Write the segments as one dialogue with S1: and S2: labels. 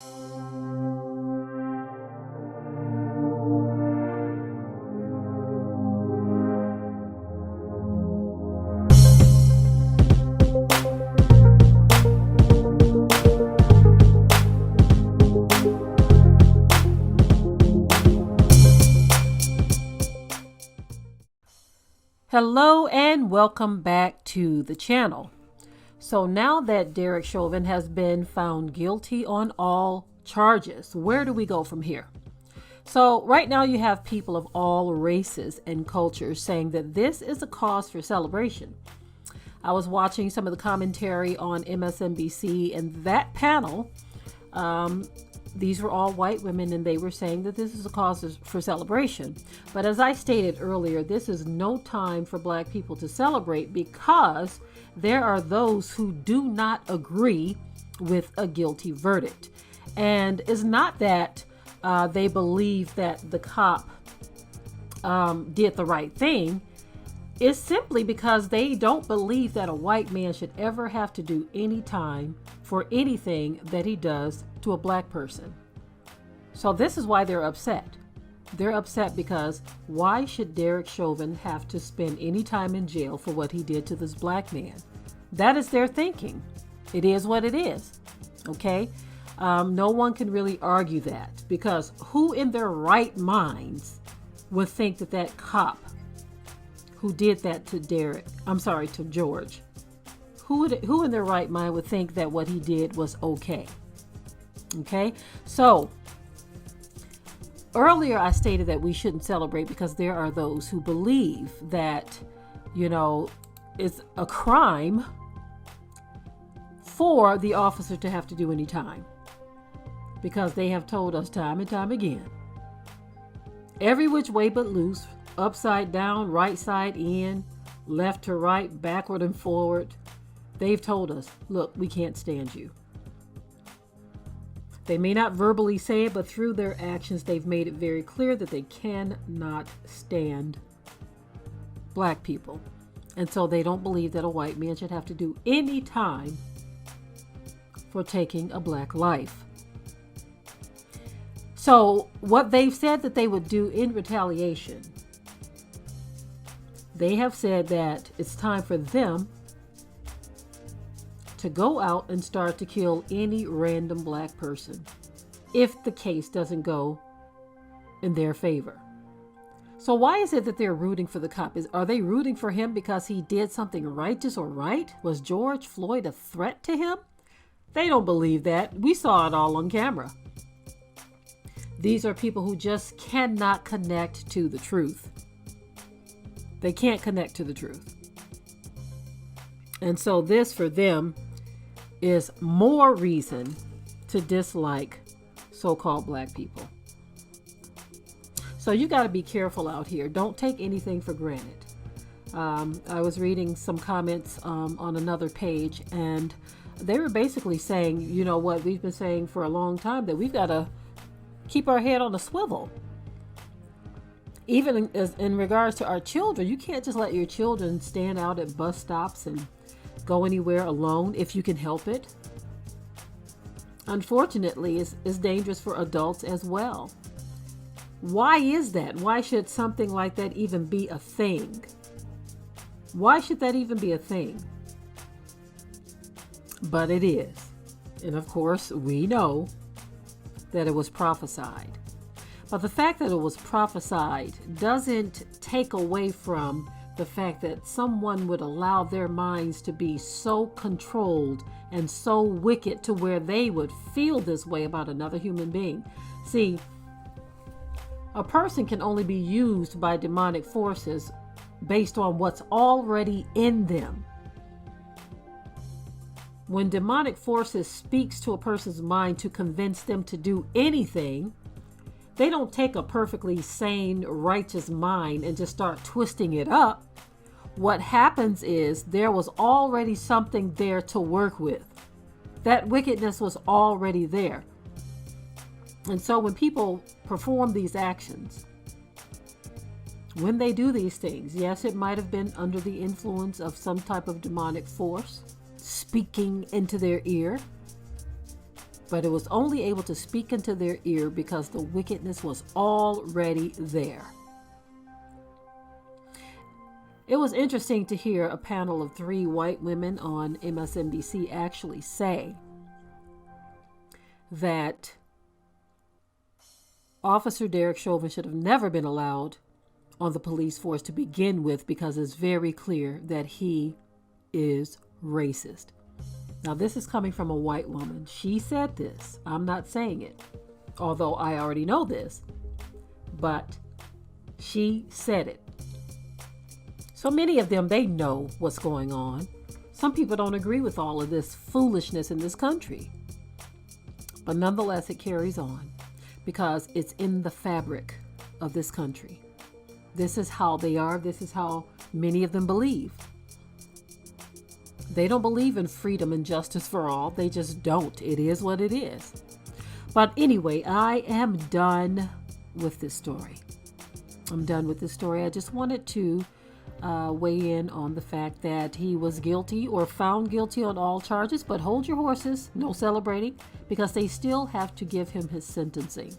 S1: Hello and welcome back to the channel. So now that Derek Chauvin has been found guilty on all charges, where do we go from here? So right now you have people of all races and cultures saying that this is a cause for celebration. I was watching some of the commentary on MSNBC, and that panel, these were all white women, and they were saying that this is a cause for celebration. But as I stated earlier, this is no time for black people to celebrate, because there are those who do not agree with a guilty verdict. And it's not that they believe that the cop did the right thing. It's simply because they don't believe that a white man should ever have to do any time for anything that he does to a black person. So this is why they're upset. They're upset because why should Derek Chauvin have to spend any time in jail for what he did to this black man? That is their thinking. It is what it is. Okay? No one can really argue that, because who in their right minds would think that that cop who did that to to George, who in their right mind would think that what he did was okay? Okay, so earlier I stated that we shouldn't celebrate because there are those who believe that, it's a crime for the officer to have to do any time, because they have told us time and time again, every which way but loose, upside down, right side in, left to right, backward and forward. They've told us, look, we can't stand you. They may not verbally say it, but through their actions, they've made it very clear that they cannot stand black people. And so they don't believe that a white man should have to do any time for taking a black life. So what they've said that they would do in retaliation, they have said that it's time for them to go out and start to kill any random black person if the case doesn't go in their favor. So why is it that they're rooting for the cop? Are they rooting for him because he did something righteous or right? Was George Floyd a threat to him? They don't believe that. We saw it all on camera. These are people who just cannot connect to the truth. They can't connect to the truth. And so this for them is more reason to dislike so-called black people. So you got to be careful out here. Don't take anything for granted. I was reading some comments on another page, and they were basically saying, you know what we've been saying for a long time, that we've got to keep our head on a swivel. Even in regards to our children, you can't just let your children stand out at bus stops and go anywhere alone if you can help it. Unfortunately, it's dangerous for adults as well. Why is that? Why should something like that even be a thing? Why should that even be a thing? But it is. And of course, we know that it was prophesied. But the fact that it was prophesied doesn't take away from the fact that someone would allow their minds to be so controlled and so wicked to where they would feel this way about another human being. See, a person can only be used by demonic forces based on what's already in them. When demonic forces speaks to a person's mind to convince them to do anything, they don't take a perfectly sane, righteous mind and just start twisting it up. What happens is there was already something there to work with. That wickedness was already there. And so when people perform these actions, when they do these things, yes, it might have been under the influence of some type of demonic force speaking into their ear. but it was only able to speak into their ear because the wickedness was already there. It was interesting to hear a panel of 3 white women on MSNBC actually say that Officer Derek Chauvin should have never been allowed on the police force to begin with, because it's very clear that he is racist. Now, this is coming from a white woman. She said this. I'm not saying it, although I already know this, but she said it. So many of them, they know what's going on. Some people don't agree with all of this foolishness in this country. But nonetheless, it carries on because it's in the fabric of this country. This is how they are. This is how many of them believe. They don't believe in freedom and justice for all. They just don't. It is what it is. But anyway, I am done with this story. I'm done with this story. I just wanted to weigh in on the fact that he was guilty or found guilty on all charges, but hold your horses, no celebrating, because they still have to give him his sentencing.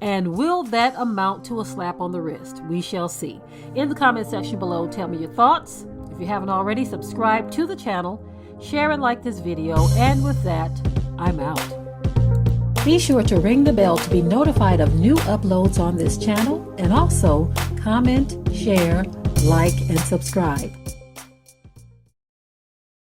S1: And will that amount to a slap on the wrist? We shall see. In the comment section below, tell me your thoughts. If you haven't already, subscribe to the channel, share and like this video, and with that, I'm out. Be sure to ring the bell to be notified of new uploads on this channel, and also comment, share, like, and subscribe.